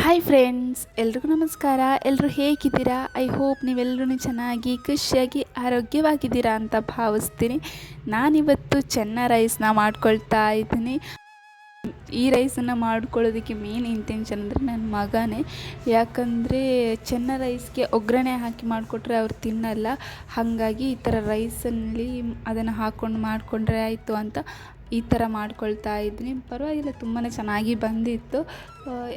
Hi friends, ಎಲ್ರಿಗೂ ನಮಸ್ಕಾರ. ಎಲ್ಲರೂ ಹೇಗಿದ್ದೀರಾ? ಐ ಹೋಪ್ ನೀವೆಲ್ಲರೂ ಚೆನ್ನಾಗಿ ಖುಷಿಯಾಗಿ ಆರೋಗ್ಯವಾಗಿದ್ದೀರಾ ಅಂತ ಭಾವಿಸ್ತೀನಿ. ನಾನಿವತ್ತು ಚೆನ್ನ ರೈಸ್ನ ಮಾಡ್ಕೊಳ್ತಾ ಇದ್ದೀನಿ. ಈ ರೈಸನ್ನು ಮಾಡ್ಕೊಳ್ಳೋದಕ್ಕೆ ಮೇನ್ ಇಂಟೆನ್ಷನ್ ಅಂದರೆ ನನ್ನ ಮಗನೇ. ಯಾಕಂದರೆ ಚೆನ್ನ ರೈಸ್ಗೆ ಒಗ್ಗರಣೆ ಹಾಕಿ ಮಾಡಿಕೊಟ್ರೆ ಅವ್ರು ತಿನ್ನಲ್ಲ. ಹಾಗಾಗಿ ಈ ಥರ ರೈಸಲ್ಲಿ ಅದನ್ನು ಹಾಕ್ಕೊಂಡು ಮಾಡಿಕೊಂಡ್ರೆ ಆಯಿತು ಅಂತ ಈ ಥರ ಮಾಡ್ಕೊಳ್ತಾ ಇದ್ದೀನಿ. ಪರವಾಗಿಲ್ಲ, ತುಂಬಾ ಚೆನ್ನಾಗಿ ಬಂದಿತ್ತು.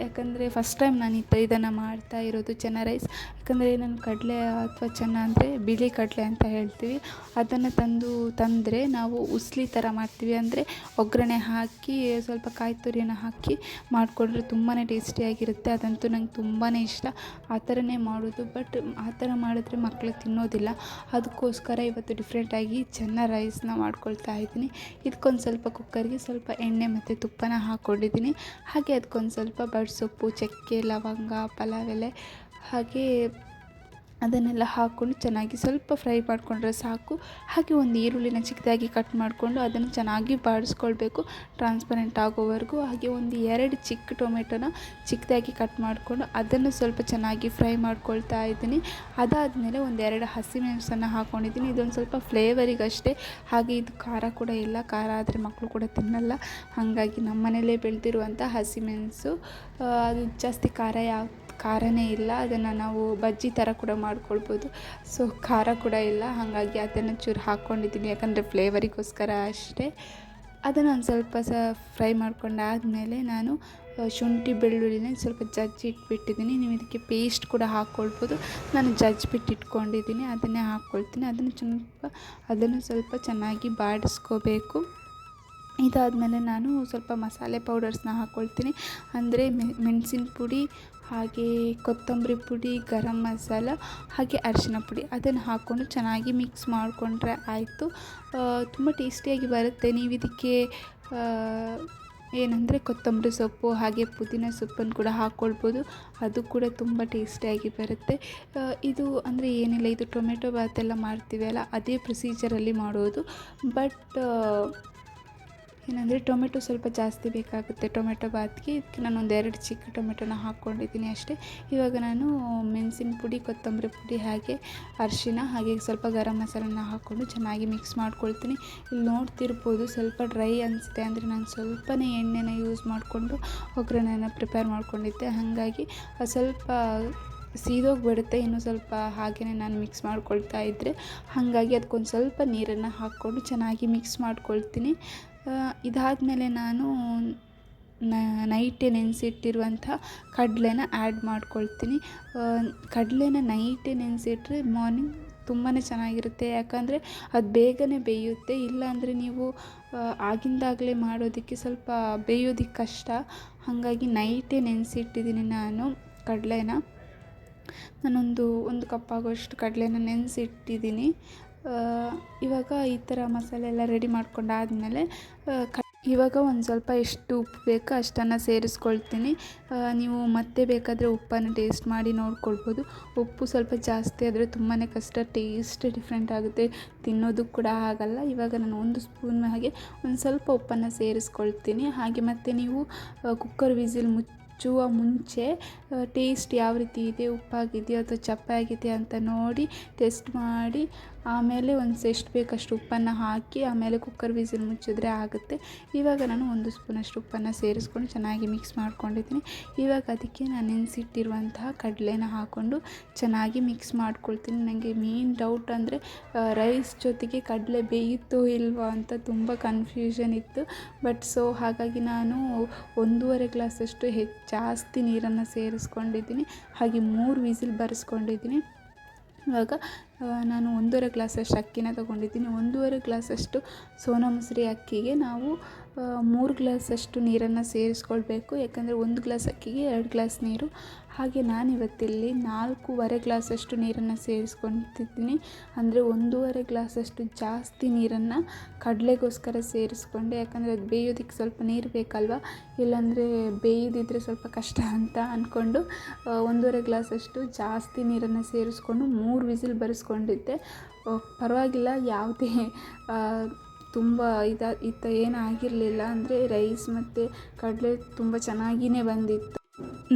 ಯಾಕಂದರೆ ಫಸ್ಟ್ ಟೈಮ್ ನಾನು ಇದನ್ನು ಮಾಡ್ತಾ ಇರೋದು ಚೆನ್ನ ರೈಸ್. ಯಾಕಂದರೆ ನಾನು ಕಡಲೆ ಅಥವಾ ಚೆನ್ನ ಅಂದರೆ ಬಿಳಿ ಕಡಲೆ ಅಂತ ಹೇಳ್ತೀವಿ, ಅದನ್ನು ತಂದರೆ ನಾವು ಉಸ್ಲಿ ಥರ ಮಾಡ್ತೀವಿ. ಅಂದರೆ ಒಗ್ಗರಣೆ ಹಾಕಿ ಸ್ವಲ್ಪ ಕಾಯಿ ತುರಿಯನ್ನು ಹಾಕಿ ಮಾಡಿಕೊಂಡ್ರೆ ತುಂಬಾ ಟೇಸ್ಟಿಯಾಗಿರುತ್ತೆ. ಅದಂತೂ ನಂಗೆ ತುಂಬಾ ಇಷ್ಟ. ಆ ಥರನೇ ಮಾಡೋದು. ಬಟ್ ಆ ಥರ ಮಾಡಿದ್ರೆ ಮಕ್ಕಳು ತಿನ್ನೋದಿಲ್ಲ. ಅದಕ್ಕೋಸ್ಕರ ಇವತ್ತು ಡಿಫ್ರೆಂಟಾಗಿ ಚೆನ್ನ ರೈಸ್ನ ಮಾಡ್ಕೊಳ್ತಾ ಇದ್ದೀನಿ. ಇದಕ್ಕೊಂದು ಸ್ವಲ್ಪ ಕುಕ್ಕರ್ಗೆ ಸ್ವಲ್ಪ ಎಣ್ಣೆ ಮತ್ತು ತುಪ್ಪನ ಹಾಕ್ಕೊಂಡಿದ್ದೀನಿ. ಹಾಗೆ ಅದಕ್ಕೊಂದು ಸ್ವಲ್ಪ ಬಡ್ಸೊಪ್ಪು, ಚಕ್ಕೆ, ಲವಂಗ, ಪಲಾವ್ ಎಲೆ ಹಾಗೆ ಅದನ್ನೆಲ್ಲ ಹಾಕ್ಕೊಂಡು ಚೆನ್ನಾಗಿ ಸ್ವಲ್ಪ ಫ್ರೈ ಮಾಡಿಕೊಂಡ್ರೆ ಸಾಕು. ಹಾಗೆ ಒಂದು ಈರುಳ್ಳಿನ ಚಿಕ್ಕದಾಗಿ ಕಟ್ ಮಾಡಿಕೊಂಡು ಅದನ್ನು ಚೆನ್ನಾಗಿ ಬಾಡಿಸ್ಕೊಳ್ಬೇಕು ಟ್ರಾನ್ಸ್ಪರೆಂಟ್ ಆಗೋವರೆಗೂ. ಹಾಗೆ ಒಂದು 2 ಚಿಕ್ಕ ಟೊಮೆಟೊನ ಚಿಕ್ಕದಾಗಿ ಕಟ್ ಮಾಡಿಕೊಂಡು ಅದನ್ನು ಸ್ವಲ್ಪ ಚೆನ್ನಾಗಿ ಫ್ರೈ ಮಾಡ್ಕೊಳ್ತಾ ಇದ್ದೀನಿ. ಅದಾದಮೇಲೆ ಒಂದು 2 ಹಸಿಮೆಣಸನ್ನು ಹಾಕ್ಕೊಂಡಿದ್ದೀನಿ. ಇದೊಂದು ಸ್ವಲ್ಪ ಫ್ಲೇವರಿಗಷ್ಟೇ. ಹಾಗೆ ಇದು ಖಾರ ಕೂಡ ಇಲ್ಲ. ಖಾರ ಆದರೆ ಮಕ್ಕಳು ಕೂಡ ತಿನ್ನಲ್ಲ. ಹಾಗಾಗಿ ನಮ್ಮ ಮನೆಯಲ್ಲೇ ಬೆಳೆದಿರುವಂಥ ಹಸಿಮೆಣಸು. ಅದು ಜಾಸ್ತಿ ಖಾರನೇ ಇಲ್ಲ. ಅದನ್ನು ನಾವು ಬಜ್ಜಿ ಥರ ಕೂಡ ಮಾಡ್ಕೊಳ್ಬೋದು. ಸೊ ಖಾರ ಕೂಡ ಇಲ್ಲ. ಹಾಗಾಗಿ ಅದನ್ನು ಚೂರು ಹಾಕ್ಕೊಂಡಿದ್ದೀನಿ, ಯಾಕಂದರೆ ಫ್ಲೇವರಿಗೋಸ್ಕರ ಅಷ್ಟೇ. ಅದನ್ನು ಒಂದು ಸ್ವಲ್ಪ ಫ್ರೈ ಮಾಡ್ಕೊಂಡಾದಮೇಲೆ ನಾನು ಶುಂಠಿ ಬೆಳ್ಳುಳ್ಳಿನ ಸ್ವಲ್ಪ ಜಜ್ಜಿಟ್ಬಿಟ್ಟಿದ್ದೀನಿ. ನೀವು ಇದಕ್ಕೆ ಪೇಸ್ಟ್ ಕೂಡ ಹಾಕ್ಕೊಳ್ಬೋದು. ನಾನು ಜಜ್ಜಿಬಿಟ್ಟು ಇಟ್ಕೊಂಡಿದ್ದೀನಿ, ಅದನ್ನೇ ಹಾಕ್ಕೊಳ್ತೀನಿ. ಅದನ್ನು ಸ್ವಲ್ಪ ಚೆನ್ನಾಗಿ ಬಾಡಿಸ್ಕೋಬೇಕು. ಇದಾದಮೇಲೆ ನಾನು ಸ್ವಲ್ಪ ಮಸಾಲೆ ಪೌಡರ್ಸ್ನ ಹಾಕ್ಕೊಳ್ತೀನಿ. ಅಂದರೆ ಮೆಣಸಿನ ಪುಡಿ, ಹಾಗೆ ಕೊತ್ತಂಬರಿ ಪುಡಿ, ಗರಂ ಮಸಾಲ, ಹಾಗೆ ಅರಿಶಿನ ಪುಡಿ ಅದನ್ನು ಹಾಕ್ಕೊಂಡು ಚೆನ್ನಾಗಿ ಮಿಕ್ಸ್ ಮಾಡಿಕೊಂಡ್ರೆ ಆಯಿತು. ತುಂಬ ಟೇಸ್ಟಿಯಾಗಿ ಬರುತ್ತೆ. ನೀವು ಇದಕ್ಕೆ ಏನಂದರೆ ಕೊತ್ತಂಬರಿ ಸೊಪ್ಪು ಹಾಗೆ ಪುದೀನ ಸೊಪ್ಪನ್ನು ಕೂಡ ಹಾಕ್ಕೊಳ್ಬೋದು. ಅದು ಕೂಡ ತುಂಬ ಟೇಸ್ಟಿಯಾಗಿ ಬರುತ್ತೆ. ಇದು ಅಂದರೆ ಏನಿಲ್ಲ, ಇದು ಟೊಮೆಟೊ ಬಾತೆಲ್ಲ ಮಾಡ್ತೀವಿ ಅಲ್ಲ, ಅದೇ ಪ್ರೊಸೀಜರಲ್ಲಿ ಮಾಡೋದು. ಬಟ್ ಏನಂದರೆ ಟೊಮೆಟೊ ಸ್ವಲ್ಪ ಜಾಸ್ತಿ ಬೇಕಾಗುತ್ತೆ ಟೊಮೆಟೊ ಬಾತ್ಗೆ. ಇದಕ್ಕೆ ನಾನು ಒಂದು 2 ಚಿಕ್ಕ ಟೊಮೆಟೊನ ಹಾಕ್ಕೊಂಡಿದ್ದೀನಿ ಅಷ್ಟೇ. ಇವಾಗ ನಾನು ಮೆಣಸಿನ ಪುಡಿ, ಕೊತ್ತಂಬರಿ ಪುಡಿ, ಹಾಗೆ ಅರಿಶಿನ, ಹಾಗೆ ಸ್ವಲ್ಪ ಗರಂ ಮಸಾಲನ ಹಾಕ್ಕೊಂಡು ಚೆನ್ನಾಗಿ ಮಿಕ್ಸ್ ಮಾಡ್ಕೊಳ್ತೀನಿ. ಇಲ್ಲಿ ನೋಡ್ತಿರ್ಬೋದು ಸ್ವಲ್ಪ ಡ್ರೈ ಅನಿಸುತ್ತೆ. ಅಂದರೆ ನಾನು ಸ್ವಲ್ಪನೇ ಎಣ್ಣೆನ ಯೂಸ್ ಮಾಡಿಕೊಂಡು ಒಗ್ಗರಣೆನ ಪ್ರಿಪೇರ್ ಮಾಡ್ಕೊಂಡಿದ್ದೆ. ಹಾಗಾಗಿ ಸ್ವಲ್ಪ ಸೀದೋಗಿಬಿಡುತ್ತೆ. ಇನ್ನೂ ಸ್ವಲ್ಪ ಹಾಗೆಯೇ ನಾನು ಮಿಕ್ಸ್ ಮಾಡ್ಕೊಳ್ತಾ ಇದ್ದರೆ. ಹಾಗಾಗಿ ಅದಕ್ಕೊಂದು ಸ್ವಲ್ಪ ನೀರನ್ನು ಹಾಕ್ಕೊಂಡು ಚೆನ್ನಾಗಿ ಮಿಕ್ಸ್ ಮಾಡ್ಕೊಳ್ತೀನಿ. ಇದಾದಮೇಲೆ ನಾನು ನೈಟೇ ನೆನೆಸಿಟ್ಟಿರುವಂಥ ಕಡಲೆನ ಆ್ಯಡ್ ಮಾಡ್ಕೊಳ್ತೀನಿ. ಕಡಲೆನ ನೈಟೇ ನೆನೆಸಿಟ್ರೆ ಮಾರ್ನಿಂಗ್ ತುಂಬಾ ಚೆನ್ನಾಗಿರುತ್ತೆ. ಯಾಕಂದರೆ ಅದು ಬೇಗನೆ ಬೇಯುತ್ತೆ. ಇಲ್ಲಾಂದರೆ ನೀವು ಆಗಿಂದಾಗಲೇ ಮಾಡೋದಕ್ಕೆ ಸ್ವಲ್ಪ ಬೇಯೋದಕ್ಕೆ ಕಷ್ಟ. ಹಾಗಾಗಿ ನೈಟೇ ನೆನೆಸಿಟ್ಟಿದ್ದೀನಿ ನಾನು ಕಡಲೆನ. ಒಂದು ಕಪ್ ಆಗೋಷ್ಟು ಕಡಲೆನ ನೆನೆಸಿಟ್ಟಿದ್ದೀನಿ. ಇವಾಗ ಈ ಥರ ಮಸಾಲೆ ಎಲ್ಲ ರೆಡಿ ಮಾಡ್ಕೊಂಡಾದಮೇಲೆ ಇವಾಗ ಒಂದು ಸ್ವಲ್ಪ ಎಷ್ಟು ಉಪ್ಪು ಬೇಕೋ ಅಷ್ಟನ್ನು ಸೇರಿಸ್ಕೊಳ್ತೀನಿ. ನೀವು ಮತ್ತೆ ಬೇಕಾದರೆ ಉಪ್ಪನ್ನು ಟೇಸ್ಟ್ ಮಾಡಿ ನೋಡ್ಕೊಳ್ಬೋದು. ಉಪ್ಪು ಸ್ವಲ್ಪ ಜಾಸ್ತಿ ಆದರೆ ತುಂಬಾ ಕಷ್ಟ, ಟೇಸ್ಟ್ ಡಿಫ್ರೆಂಟ್ ಆಗುತ್ತೆ, ತಿನ್ನೋದಕ್ಕೆ ಕೂಡ ಆಗಲ್ಲ. ಇವಾಗ ನಾನು 1 ಸ್ಪೂನ್ ಹಾಗೆ ಒಂದು ಸ್ವಲ್ಪ ಉಪ್ಪನ್ನು ಸೇರಿಸ್ಕೊಳ್ತೀನಿ. ಹಾಗೆ ಮತ್ತು ನೀವು ಕುಕ್ಕರ್ ವಿಸಿಲ್ ಮುಚ್ಚುವ ಮುಂಚೆ ಟೇಸ್ಟ್ ಯಾವ ರೀತಿ ಇದೆ, ಉಪ್ಪಾಗಿದೆಯೋ ಅಥವಾ ಚಪ್ಪಾಗಿದೆ ಅಂತ ನೋಡಿ ಟೆಸ್ಟ್ ಮಾಡಿ ಆಮೇಲೆ ಎಷ್ಟು ಬೇಕಷ್ಟು ಉಪ್ಪನ್ನು ಹಾಕಿ ಆಮೇಲೆ ಕುಕ್ಕರ್ ವಿಸಿಲ್ ಮುಚ್ಚಿದ್ರೆ ಆಗುತ್ತೆ. ಇವಾಗ ನಾನು 1 ಸ್ಪೂನಷ್ಟು ಉಪ್ಪನ್ನು ಸೇರಿಸ್ಕೊಂಡು ಚೆನ್ನಾಗಿ ಮಿಕ್ಸ್ ಮಾಡ್ಕೊಂಡಿದ್ದೀನಿ. ಇವಾಗ ಅದಕ್ಕೆ ನಾನು ನೆನೆಸಿಟ್ಟಿರುವಂತಹ ಕಡಲೆನ ಹಾಕ್ಕೊಂಡು ಚೆನ್ನಾಗಿ ಮಿಕ್ಸ್ ಮಾಡ್ಕೊಳ್ತೀನಿ. ನನಗೆ ಮೇನ್ ಡೌಟ್ ಅಂದರೆ ರೈಸ್ ಜೊತೆಗೆ ಕಡಲೆ ಬೇಯುತ್ತೋ ಇಲ್ವೋ ಅಂತ ತುಂಬ ಕನ್ಫ್ಯೂಷನ್ ಇತ್ತು. ಬಟ್ ಹಾಗಾಗಿ ನಾನು 1.5 ಗ್ಲಾಸಷ್ಟು ಜಾಸ್ತಿ ನೀರನ್ನು ಸೇರಿಸ್ಕೊಂಡಿದ್ದೀನಿ. ಹಾಗೆ 3 ವಿಸಿಲ್ ಬರೆಸ್ಕೊಂಡಿದ್ದೀನಿ. ಇವಾಗ ನಾನು 1.5 ಗ್ಲಾಸಷ್ಟು ಅಕ್ಕಿನ ತೊಗೊಂಡಿದ್ದೀನಿ. 1.5 ಗ್ಲಾಸಷ್ಟು ಸೋನಾ ಮಸೂರಿ ಅಕ್ಕಿಗೆ ನಾವು 3 ಗ್ಲಾಸಷ್ಟು ನೀರನ್ನು ಸೇರಿಸ್ಕೊಳ್ಬೇಕು. ಯಾಕಂದರೆ 1 ಗ್ಲಾಸ್ ಅಕ್ಕಿಗೆ 2 ಗ್ಲಾಸ್ ನೀರು. ಹಾಗೆ ನಾನಿವತ್ತಿಲ್ಲಿ 4.5 ಗ್ಲಾಸಷ್ಟು ನೀರನ್ನು ಸೇರಿಸ್ಕೊತಿದ್ದೀನಿ. ಅಂದರೆ 1.5 ಗ್ಲಾಸಷ್ಟು ಜಾಸ್ತಿ ನೀರನ್ನು ಕಡಲೆಗೋಸ್ಕರ ಸೇರಿಸ್ಕೊಂಡೆ. ಯಾಕಂದರೆ ಅದು ಬೇಯೋದಕ್ಕೆ ಸ್ವಲ್ಪ ನೀರು ಬೇಕಲ್ವ, ಇಲ್ಲಾಂದರೆ ಬೇಯೋದಿದ್ರೆ ಸ್ವಲ್ಪ ಕಷ್ಟ ಅಂತ ಅಂದ್ಕೊಂಡು 1.5 ಗ್ಲಾಸಷ್ಟು ಜಾಸ್ತಿ ನೀರನ್ನು ಸೇರಿಸ್ಕೊಂಡು 3 ವಿಸಿಲ್ ಬರೆಸ್ಕೊಂಡಿದ್ದೆ. ಪರವಾಗಿಲ್ಲ, ಯಾವುದೇ ತುಂಬ ಏನಾಗಿರಲಿಲ್ಲ. ಅಂದರೆ ರೈಸ್ ಮತ್ತು ಕಡಲೆ ತುಂಬ ಚೆನ್ನಾಗಿಯೇ ಬಂದಿತ್ತು.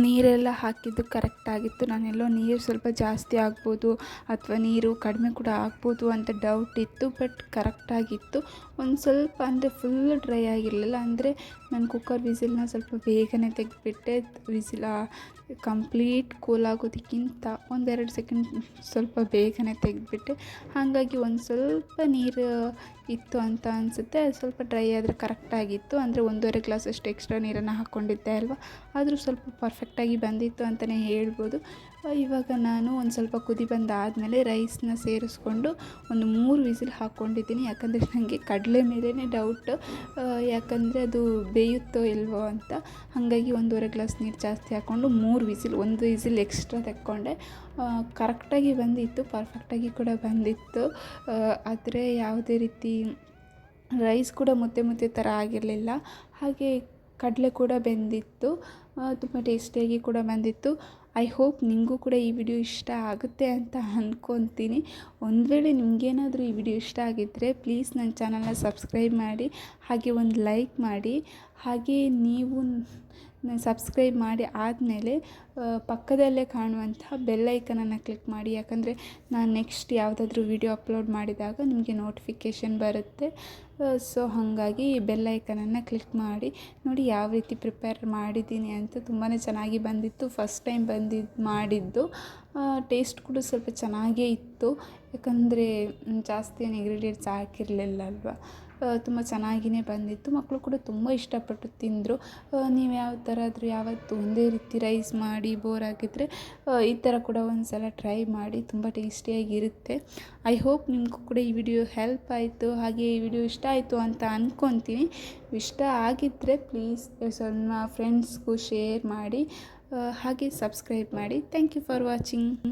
ನೀರೆಲ್ಲ ಹಾಕಿದ್ದು ಕರೆಕ್ಟಾಗಿತ್ತು. ನಾನೆಲ್ಲೋ ನೀರು ಸ್ವಲ್ಪ ಜಾಸ್ತಿ ಆಗ್ಬೋದು ಅಥವಾ ನೀರು ಕಡಿಮೆ ಕೂಡ ಆಗ್ಬೋದು ಅಂತ ಡೌಟ್ ಇತ್ತು. ಬಟ್ ಕರೆಕ್ಟಾಗಿತ್ತು. ಒಂದು ಸ್ವಲ್ಪ ಅಂದರೆ ಫುಲ್ ಡ್ರೈ ಆಗಿರಲಿಲ್ಲ. ಅಂದರೆ ನಾನು ಕುಕ್ಕರ್ ವಿಸಿಲ್ನ ಸ್ವಲ್ಪ ಬೇಗನೆ ತೆಗೆದುಬಿಟ್ಟೆ. ವಿಸಿಲ್ ಕಂಪ್ಲೀಟ್ ಕೂಲ್ ಆಗೋದಕ್ಕಿಂತ ಒಂದೆರಡು ಸೆಕೆಂಡ್ ಸ್ವಲ್ಪ ಬೇಗನೆ ತೆಗೆದುಬಿಟ್ಟೆ. ಹಾಗಾಗಿ ಒಂದು ಸ್ವಲ್ಪ ನೀರು ಇತ್ತು ಅಂತ ಅನಿಸುತ್ತೆ. ಅದು ಸ್ವಲ್ಪ ಡ್ರೈ ಆದರೆ ಕರೆಕ್ಟಾಗಿತ್ತು. ಅಂದರೆ 1.5 ಗ್ಲಾಸಷ್ಟು ಎಕ್ಸ್ಟ್ರಾ ನೀರನ್ನು ಹಾಕ್ಕೊಂಡಿದ್ದೆ ಅಲ್ವಾ, ಆದರೂ ಸ್ವಲ್ಪ ಪರ್ಫೆಕ್ಟಾಗಿ ಬಂದಿತ್ತು ಅಂತಲೇ ಹೇಳ್ಬೋದು. ಇವಾಗ ನಾನು ಒಂದು ಸ್ವಲ್ಪ ಕುದಿ ಬಂದಾದಮೇಲೆ ರೈಸ್ನ ಸೇರಿಸ್ಕೊಂಡು ಒಂದು 3 ವಿಸಿಲ್ ಹಾಕ್ಕೊಂಡಿದ್ದೀನಿ. ಯಾಕಂದರೆ ನನಗೆ ಕಡಲೆ ಮೇಲೇ ಡೌಟು, ಯಾಕಂದರೆ ಅದು ಬೇಯುತ್ತೋ ಇಲ್ವೋ ಅಂತ. ಹಾಗಾಗಿ 1.5 ಗ್ಲಾಸ್ ನೀರು ಜಾಸ್ತಿ ಹಾಕ್ಕೊಂಡು 3 ವಿಸಿಲ್, 1 ವಿಸಿಲ್ ಎಕ್ಸ್ಟ್ರಾ ತೆಕ್ಕೊಂಡೆ. ಕರೆಕ್ಟಾಗಿ ಬಂದಿತ್ತು, ಪರ್ಫೆಕ್ಟಾಗಿ ಕೂಡ ಬಂದಿತ್ತು. ಆದರೆ ಯಾವುದೇ ರೀತಿ ರೈಸ್ ಕೂಡ ಮುದ್ದೆ ಥರ ಆಗಿರಲಿಲ್ಲ. ಹಾಗೆ ಕಡಲೆ ಕೂಡ ಬೆಂದಿತ್ತು, ತುಂಬ ಟೇಸ್ಟಿಯಾಗಿ ಕೂಡ ಬಂದಿತ್ತು. ಐ ಹೋಪ್ ನಿಮಗೂ ಕೂಡ ಈ ವಿಡಿಯೋ ಇಷ್ಟ ಆಗುತ್ತೆ ಅಂತ ಅಂದ್ಕೊತೀನಿ. ಒಂದು ವೇಳೆ ನಿಮಗೇನಾದರೂ ಈ ವಿಡಿಯೋ ಇಷ್ಟ ಆಗಿದ್ದರೆ ಪ್ಲೀಸ್ ನನ್ನ ಚಾನಲ್ನ ಸಬ್ಸ್ಕ್ರೈಬ್ ಮಾಡಿ, ಹಾಗೆ ಒಂದು ಲೈಕ್ ಮಾಡಿ. ಹಾಗೆ ನೀವು ಸಬ್ಸ್ಕ್ರೈಬ್ ಮಾಡಿ ಆದಮೇಲೆ ಪಕ್ಕದಲ್ಲೇ ಕಾಣುವಂತಹ ಬೆಲ್ ಐಕನನ್ನು ಕ್ಲಿಕ್ ಮಾಡಿ. ಯಾಕಂದರೆ ನಾನು ನೆಕ್ಸ್ಟ್ ಯಾವುದಾದ್ರೂ ವಿಡಿಯೋ ಅಪ್ಲೋಡ್ ಮಾಡಿದಾಗ ನಿಮಗೆ ನೋಟಿಫಿಕೇಷನ್ ಬರುತ್ತೆ. ಸೊ ಹಾಗಾಗಿ ಬೆಲ್ ಐಕನನ್ನು ಕ್ಲಿಕ್ ಮಾಡಿ. ನೋಡಿ ಯಾವ ರೀತಿ ಪ್ರಿಪೇರ್ ಮಾಡಿದ್ದೀನಿ ಅಂತ. ತುಂಬಾ ಚೆನ್ನಾಗಿ ಬಂದಿತ್ತು. ಫಸ್ಟ್ ಟೈಮ್ ಮಾಡಿದ್ದು. ಟೇಸ್ಟ್ ಕೂಡ ಸ್ವಲ್ಪ ಚೆನ್ನಾಗೇ ಇತ್ತು. ಯಾಕಂದರೆ ಜಾಸ್ತಿ ಏನು ಇಂಗ್ರೀಡಿಯೆಂಟ್ಸ್ ಹಾಕಿರಲಿಲ್ಲ ಅಲ್ವಾ. ತುಂಬ ಚೆನ್ನಾಗಿಯೇ ಬಂದಿತ್ತು. ಮಕ್ಕಳು ಕೂಡ ತುಂಬ ಇಷ್ಟಪಟ್ಟು ತಿಂದರು. ನೀವು ಯಾವ ಥರ ಆದರೂ ಯಾವತ್ತು ಒಂದೇ ರೀತಿ ರೈಸ್ ಮಾಡಿ ಬೋರ್ ಆಗಿದ್ದರೆ ಈ ಥರ ಕೂಡ ಒಂದು ಸಲ ಟ್ರೈ ಮಾಡಿ, ತುಂಬ ಟೇಸ್ಟಿಯಾಗಿರುತ್ತೆ. ಐ ಹೋಪ್ ನಿಮಗೂ ಕೂಡ ಈ ವಿಡಿಯೋ ಹೆಲ್ಪ್ ಆಯಿತು, ಹಾಗೆ ಈ ವಿಡಿಯೋ ಇಷ್ಟ ಆಯಿತು ಅಂತ ಅಂದ್ಕೊತೀನಿ. ಇಷ್ಟ ಆಗಿದ್ದರೆ ಪ್ಲೀಸ್ ಸ್ವಲ್ಪ ಫ್ರೆಂಡ್ಸ್ಗೂ ಶೇರ್ ಮಾಡಿ, ಹಾಗೆ ಸಬ್ಸ್ಕ್ರೈಬ್ ಮಾಡಿ. Thank you for watching.